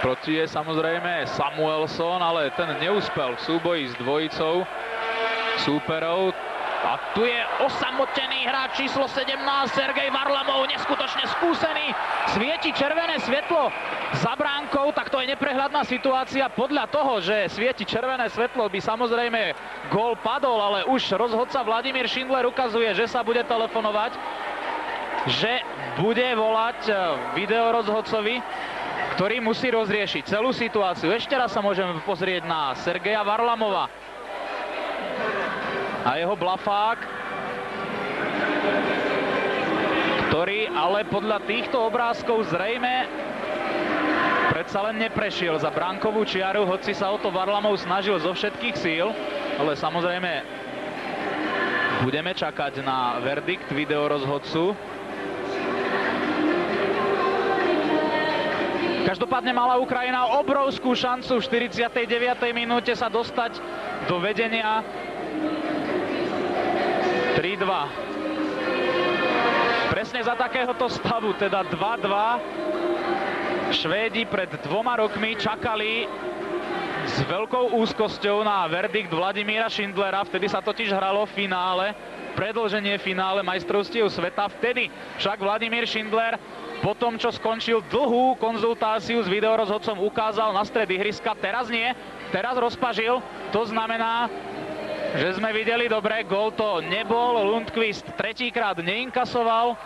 Proti je samozrejme Samuelson, ale ten neúspel v súboji s dvojicou súperov. A tu je osamotený hráč číslo 17, Sergej Varlamov, neskutočne skúsený. Svieti červené svetlo za bránkou, tak to je neprehľadná situácia. Podľa toho, že svieti červené svetlo, by samozrejme gól padol, ale už rozhodca Vladimír Šindler ukazuje, že sa bude telefonovať, že bude volať videorozhodcovi, ktorý musí rozriešiť celú situáciu. Ešte raz sa môžeme pozrieť na Sergeja Varlamova a jeho blafák, ktorý ale podľa týchto obrázkov zrejme predsa len neprešiel za bránkovú čiaru, hoci sa o to Varlamov snažil zo všetkých síl, ale samozrejme budeme čakať na verdikt videorozhodcu. Každopádne mala Ukrajina obrovskú šancu v 49. minúte sa dostať do vedenia 3-2. Presne za takéhoto stavu, teda 2-2, Švédi pred 2 rokmi čakali s veľkou úzkosťou na verdikt Vladimíra Šindlera. Vtedy sa totiž hralo finále, predĺženie finále majstrovstiev sveta. Vtedy však Vladimír Šindler po tom, čo skončil dlhú konzultáciu s videorozhodcom, ukázal na stred ihriska. Teraz nie, teraz rozpažil. To znamená, že sme videli dobre, gól to nebol. Lundqvist tretíkrát neinkasoval.